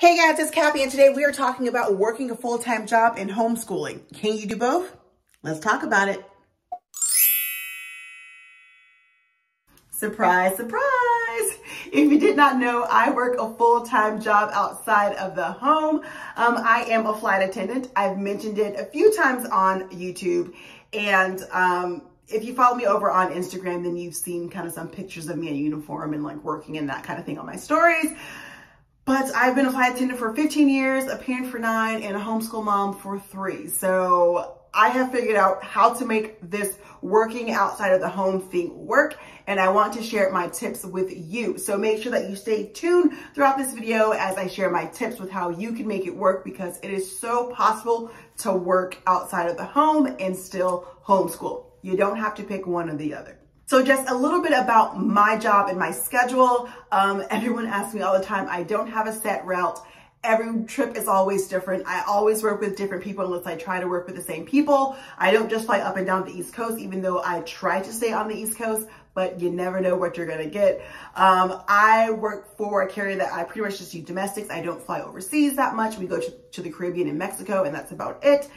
Hey guys, it's Kathy, and today we are talking about working a full-time job and homeschooling. Can you do both? Let's talk about it. Surprise, surprise! If you did not know, I work a full-time job outside of the home. I am a flight attendant. I've mentioned it a few times on YouTube, and if you follow me over on Instagram, then you've seen kind of some pictures of me in uniform and like working and that kind of thing on my stories. But I've been a flight attendant for 15 years, a parent for 9, and a homeschool mom for 3. So I have figured out how to make this working outside of the home thing work, and I want to share my tips with you. So make sure that you stay tuned throughout this video as I share my tips with how you can make it work, because it is so possible to work outside of the home and still homeschool. You don't have to pick one or the other. So just a little bit about my job and my schedule. Everyone asks me all the time, I don't have a set route. Every trip is always different. I always work with different people unless I try to work with the same people. I don't just fly up and down the East Coast, even though I try to stay on the East Coast, but you never know what you're gonna get. I work for a carrier that I pretty much just do domestics. I don't fly overseas that much. We go to the Caribbean and Mexico, and that's about it.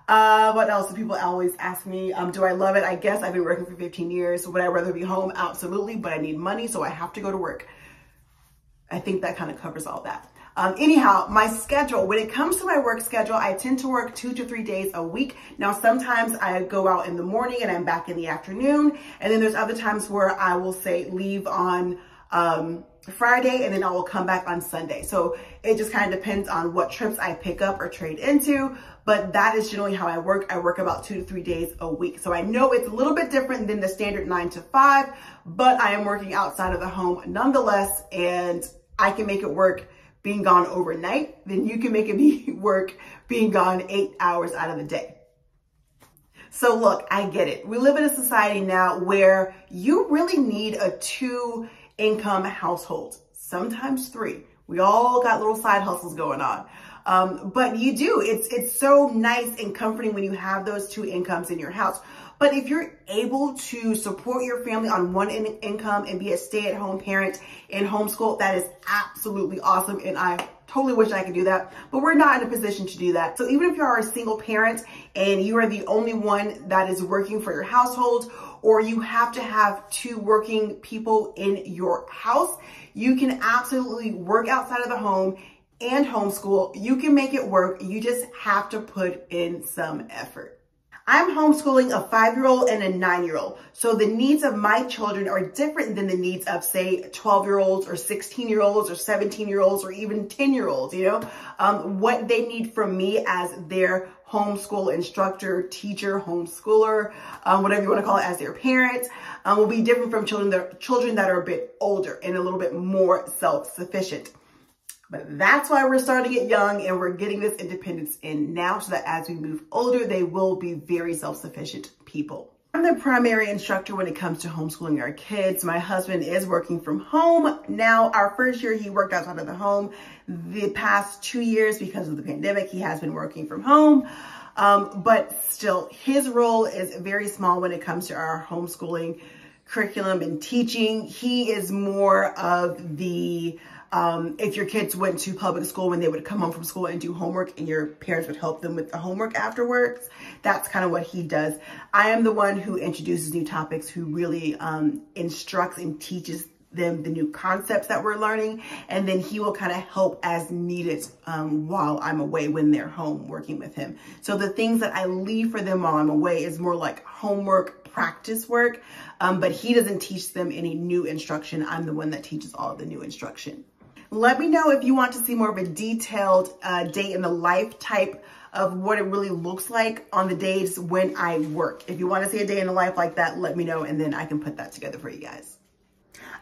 What else do people always ask me? Do I love it? I guess I've been working for 15 years. Would I rather be home? Absolutely, but I need money, so I have to go to work. I think that kind of covers all that. Anyhow, my schedule, when it comes to my work schedule, I tend to work 2 to 3 days a week. Now, sometimes I go out in the morning and I'm back in the afternoon. And then there's other times where I will say leave on, Friday, and then I will come back on Sunday. So it just kind of depends on what trips I pick up or trade into, but that is generally how I work. I work about 2 to 3 days a week. So I know it's a little bit different than the standard 9 to 5, but I am working outside of the home nonetheless, and I can make it work being gone overnight. Then you can make it work being gone 8 hours out of the day. So look, I get it. We live in a society now where you really need a 2-income household, sometimes 3. We all got little side hustles going on. But you do, it's so nice and comforting when you have those 2 incomes in your house. But if you're able to support your family on one income and be a stay-at-home parent and homeschool, that is absolutely awesome. And I totally wish I could do that, but we're not in a position to do that. So even if you are a single parent and you are the only one that is working for your household, or you have to have 2 working people in your house, you can absolutely work outside of the home and homeschool. You can make it work. You just have to put in some effort. I'm homeschooling a 5-year-old and a 9-year-old. So the needs of my children are different than the needs of, say, 12-year-olds or 16-year-olds or 17-year-olds or even 10-year-olds, you know? What they need from me as their homeschool instructor, teacher, homeschooler, whatever you want to call it, as their parents, will be different from children that are a bit older and a little bit more self-sufficient. But that's why we're starting it young, and we're getting this independence in now, so that as we move older, they will be very self-sufficient people. I'm the primary instructor when it comes to homeschooling our kids. My husband is working from home. Now, our first year, he worked outside of the home. The past 2 years, because of the pandemic, he has been working from home. But still, his role is very small when it comes to our homeschooling curriculum and teaching. He is more of the if your kids went to public school, when they would come home from school and do homework and your parents would help them with the homework afterwards, that's kind of what he does. I am the one who introduces new topics, who really instructs and teaches them the new concepts that we're learning. And then he will kind of help as needed while I'm away when they're home working with him. So the things that I leave for them while I'm away is more like homework, practice work, but he doesn't teach them any new instruction. I'm the one that teaches all of the new instruction. Let me know if you want to see more of a detailed day in the life type of what it really looks like on the days when I work. If you want to see a day in the life like that, let me know, and then I can put that together for you guys.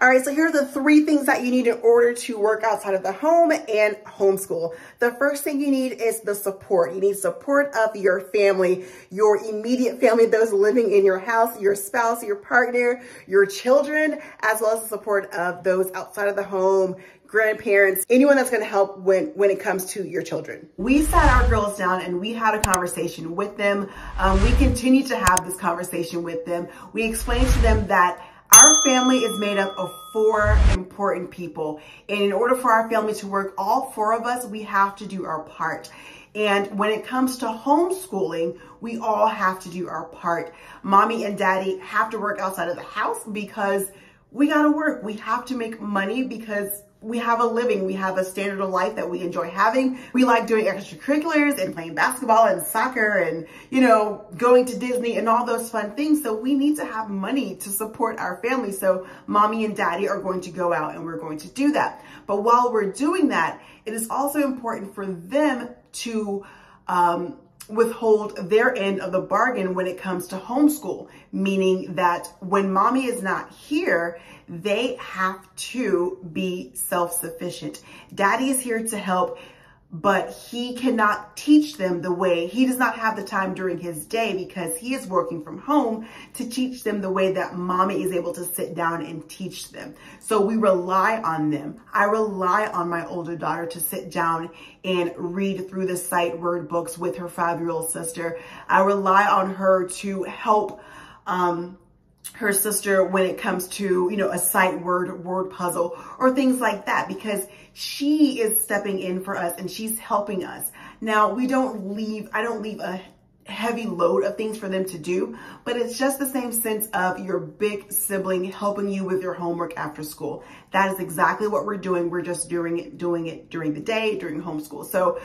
All right, so here are the 3 things that you need in order to work outside of the home and homeschool. The first thing you need is the support. You need support of your family, your immediate family, those living in your house, your spouse, your partner, your children, as well as the support of those outside of the home, grandparents, anyone that's going to help when it comes to your children. We sat our girls down and we had a conversation with them. We continue to have this conversation with them. We explained to them that Our family is made up of 4 important people. And in order for our family to work, all 4 of us, we have to do our part. And when it comes to homeschooling, we all have to do our part. Mommy and daddy have to work outside of the house because we gotta work. We have to make money because we have a living. We have a standard of life that we enjoy having. We like doing extracurriculars and playing basketball and soccer and, going to Disney and all those fun things. So we need to have money to support our family. So mommy and daddy are going to go out and we're going to do that. But while we're doing that, it is also important for them to withhold their end of the bargain when it comes to homeschool, meaning that when mommy is not here, they have to be self-sufficient. Daddy is here to help, but he cannot teach them the way, he does not have the time during his day because he is working from home to teach them the way that mommy is able to sit down and teach them. So we rely on them. I rely on my older daughter to sit down and read through the sight word books with her 5-year-old sister. I rely on her to help her sister when it comes to, a sight word puzzle or things like that, because she is stepping in for us and she's helping us. Now, I don't leave a heavy load of things for them to do, but it's just the same sense of your big sibling helping you with your homework after school. That is exactly what we're doing. We're just doing it during the day, during homeschool. So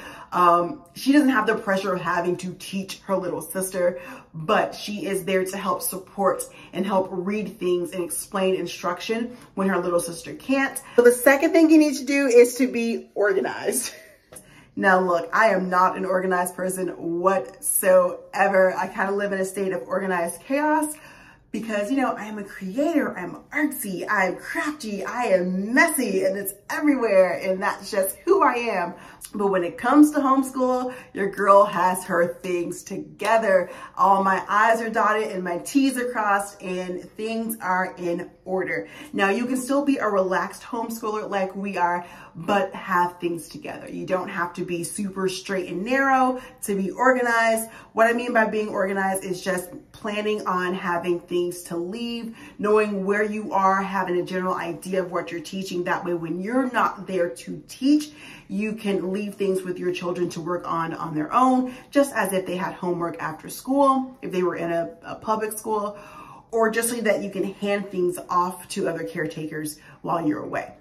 she doesn't have the pressure of having to teach her little sister, but she is there to help support and help read things and explain instruction when her little sister can't. So the second thing you need to do is to be organized. Now look, I am not an organized person whatsoever. I kind of live in a state of organized chaos because, I am a creator, I'm artsy, I'm crafty, I am messy, and it's everywhere, and that's just who I am. But when it comes to homeschool, your girl has her things together. All my I's are dotted and my T's are crossed and things are in order. Now, you can still be a relaxed homeschooler like we are, but have things together. You don't have to be super straight and narrow to be organized. What I mean by being organized is just planning on having things to leave, knowing where you are, having a general idea of what you're teaching. That way, when you're not there to teach, you can leave things with your children to work on their own, just as if they had homework after school, if they were in a public school, or just so that you can hand things off to other caretakers while you're away.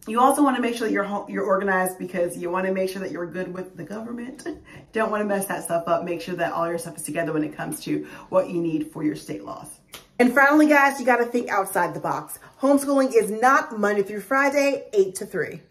You also want to make sure that you're organized because you want to make sure that you're good with the government. Don't want to mess that stuff up. Make sure that all your stuff is together when it comes to what you need for your state laws. And finally, guys, you got to think outside the box. Homeschooling is not Monday through Friday, 8 to 3.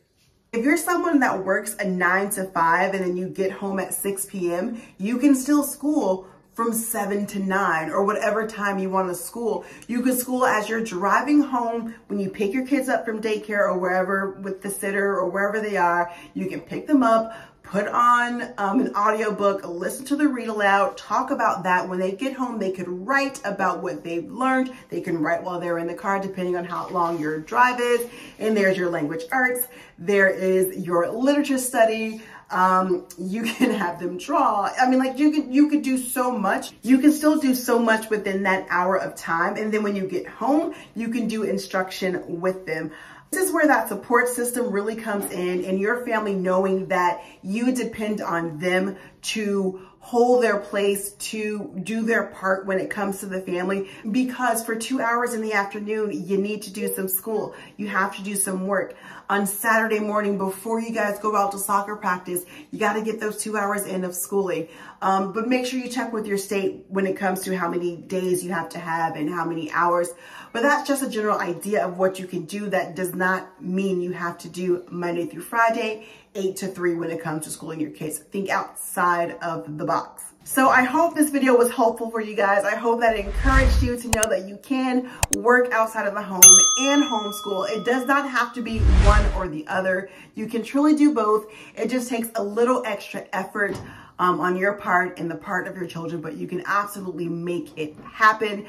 If you're someone that works a 9 to 5 and then you get home at 6 p.m., you can still school from 7 to 9 or whatever time you want to school. You can school as you're driving home when you pick your kids up from daycare or wherever with the sitter or wherever they are. You can pick them up, put on an audiobook, listen to the read aloud, talk about that. When they get home, they could write about what they've learned. They can write while they're in the car, depending on how long your drive is. And there's your language arts. There is your literature study. You can have them draw. I mean, like you could do so much. You can still do so much within that hour of time. And then when you get home, you can do instruction with them. This is where that support system really comes in, and your family knowing that you depend on them to hold their place, to do their part when it comes to the family, because for 2 hours in the afternoon, you need to do some school. You have to do some work. On Saturday morning, before you guys go out to soccer practice, you got to get those 2 hours in of schooling. But make sure you check with your state when it comes to how many days you have to have and how many hours. But that's just a general idea of what you can do. That does not mean you have to do Monday through Friday, 8 to 3 when it comes to schooling your kids. Think outside of the box. So I hope this video was helpful for you guys. I hope that it encouraged you to know that you can work outside of the home and homeschool. It does not have to be one or the other. You can truly do both. It just takes a little extra effort on your part and the part of your children, but you can absolutely make it happen.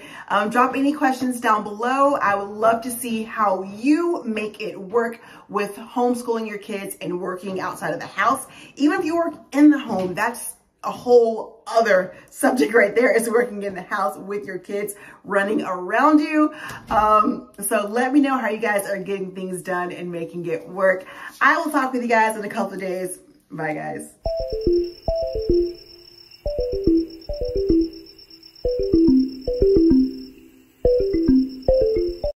Drop any questions down below. I would love to see how you make it work with homeschooling your kids and working outside of the house. Even if you work in the home, that's a whole other subject right there, is working in the house with your kids running around you. So let me know how you guys are getting things done and making it work. I will talk with you guys in a couple of days. Bye, guys.